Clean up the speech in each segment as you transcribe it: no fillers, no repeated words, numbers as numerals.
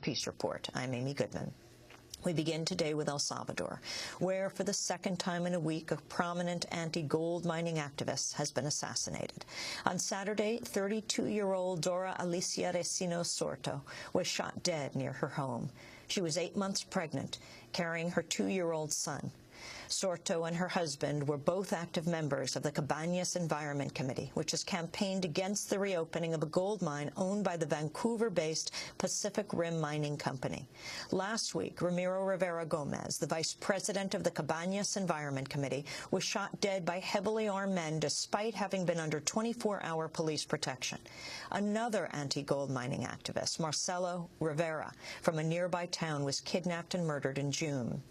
Peace Report. I'm Amy Goodman. We begin today with El Salvador, where for the second time in a week, a prominent anti-gold mining activist has been assassinated. On Saturday, 32-year-old Dora Alicia Recino Sorto was shot dead near her home. She was 8 months pregnant, carrying her 2-year-old son. Sorto and her husband were both active members of the Cabañas Environment Committee, which has campaigned against the reopening of a gold mine owned by the Vancouver-based Pacific Rim Mining Company. Last week, Ramiro Rivera Gomez, the vice president of the Cabañas Environment Committee, was shot dead by heavily armed men despite having been under 24-hour police protection. Another anti-gold mining activist, Marcelo Rivera, from a nearby town, was kidnapped and murdered in June.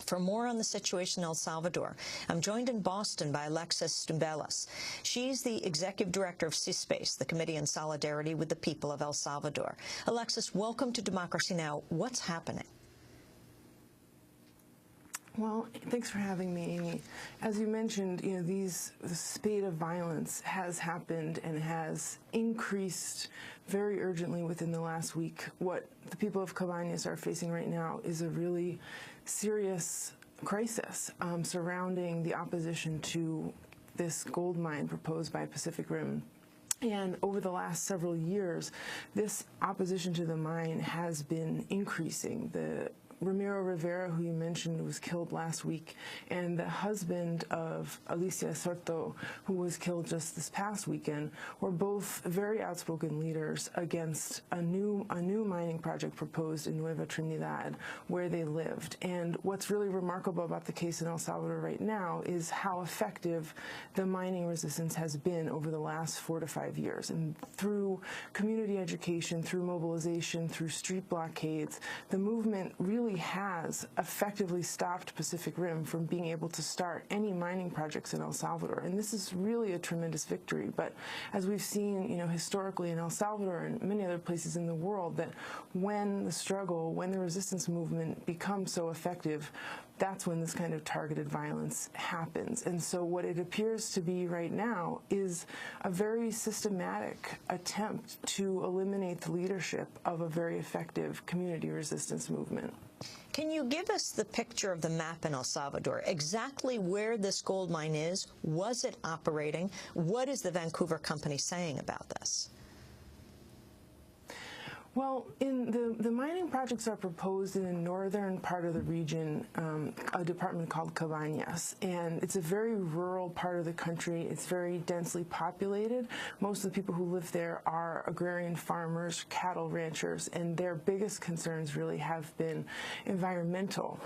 For more on the situation in El Salvador, I'm joined in Boston by Alexis Stumbelas. She's the executive director of CISPACE, the Committee in Solidarity with the People of El Salvador. Alexis, welcome to Democracy Now! What's happening? Well, thanks for having me, Amy. As you mentioned, the spate of violence has happened and has increased very urgently within the last week. What the people of Cabañas are facing right now is a really serious crisis surrounding the opposition to this gold mine proposed by Pacific Rim. And over the last several years, this opposition to the mine has been increasing. Ramiro Rivera, who you mentioned, was killed last week, and the husband of Alicia Sorto, who was killed just this past weekend, were both very outspoken leaders against a new mining project proposed in Nueva Trinidad, where they lived. And what's really remarkable about the case in El Salvador right now is how effective the mining resistance has been over the last 4 to 5 years. And through community education, through mobilization, through street blockades, the movement really has effectively stopped Pacific Rim from being able to start any mining projects in El Salvador. And this is really a tremendous victory. But as we've seen, historically in El Salvador and many other places in the world, that when the resistance movement becomes so effective, that's when this kind of targeted violence happens. And so what it appears to be right now is a very systematic attempt to eliminate the leadership of a very effective community resistance movement. Can you give us the picture of the map in El Salvador? Exactly where this gold mine is? Was it operating? What is the Vancouver company saying about this? Well, the mining projects are proposed in the northern part of the region, a department called Cabañas, and it's a very rural part of the country. It's very densely populated. Most of the people who live there are agrarian farmers, cattle ranchers, and their biggest concerns really have been environmental.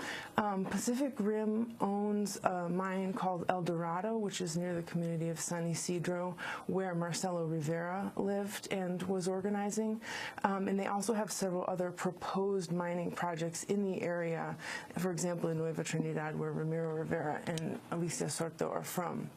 Pacific Rim owns a mine called El Dorado, which is near the community of San Isidro, where Marcelo Rivera lived and was organizing. And they also have several other proposed mining projects in the area, for example, in Nueva Trinidad, where Ramiro Rivera and Alicia Sorto are from.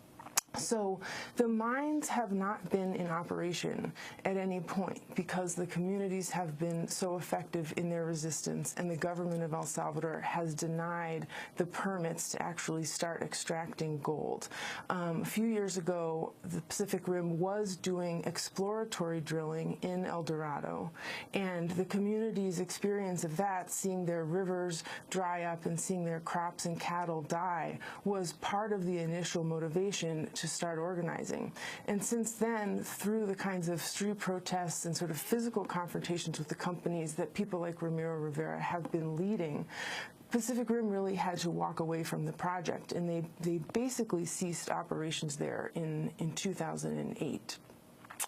So the mines have not been in operation at any point because the communities have been so effective in their resistance, and the government of El Salvador has denied the permits to actually start extracting gold. A few years ago, the Pacific Rim was doing exploratory drilling in El Dorado, and the community's experience of that, seeing their rivers dry up and seeing their crops and cattle die, was part of the initial motivation to start organizing. And since then, through the kinds of street protests and sort of physical confrontations with the companies that people like Ramiro Rivera have been leading, Pacific Rim really had to walk away from the project, and they basically ceased operations there in 2008.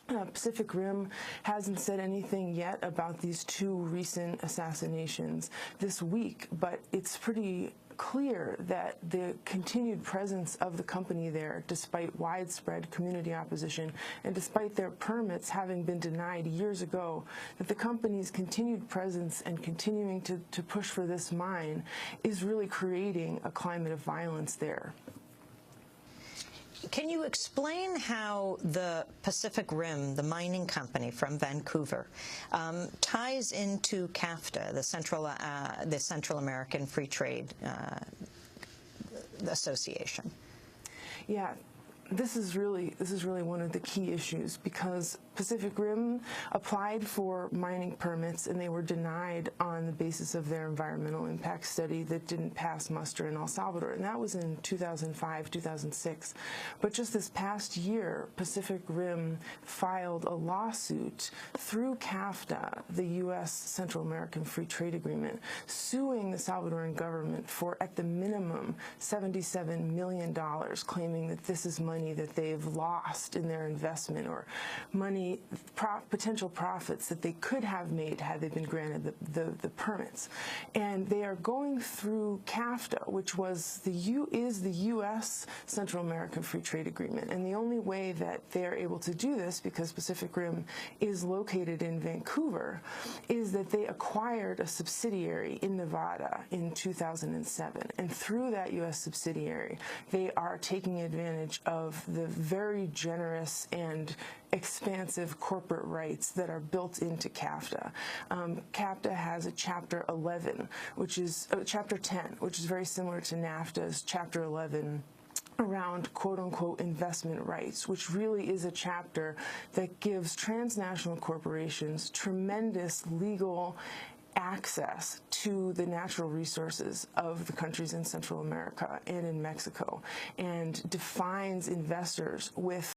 Pacific Rim hasn't said anything yet about these 2 recent assassinations this week, but it's pretty clear that the continued presence of the company there, despite widespread community opposition and despite their permits having been denied years ago, that the company's continued presence and continuing to push for this mine is really creating a climate of violence there. Can you explain how the Pacific Rim, the mining company from Vancouver, ties into CAFTA, the Central American Free Trade Association? Yeah. this is really one of the key issues, because Pacific Rim applied for mining permits and they were denied on the basis of their environmental impact study that didn't pass muster in El Salvador, and that was in 2005, 2006. But just this past year, Pacific Rim filed a lawsuit through CAFTA, the U.S. Central American Free Trade Agreement, suing the Salvadoran government for, at the minimum, $77 million, claiming that this is money that they've lost in their investment, or money, potential profits that they could have made had they been granted the permits. And they are going through CAFTA, which is the U.S. Central American Free Trade Agreement. And the only way that they're able to do this, because Pacific Rim is located in Vancouver, is that they acquired a subsidiary in Nevada in 2007. And through that U.S. subsidiary, they are taking advantage of the very generous and expansive corporate rights that are built into CAFTA. CAFTA has a Chapter 11, which is Chapter 10, which is very similar to NAFTA's Chapter 11 around quote-unquote investment rights, which really is a chapter that gives transnational corporations tremendous legal access to the natural resources of the countries in Central America and in Mexico, and defines investors with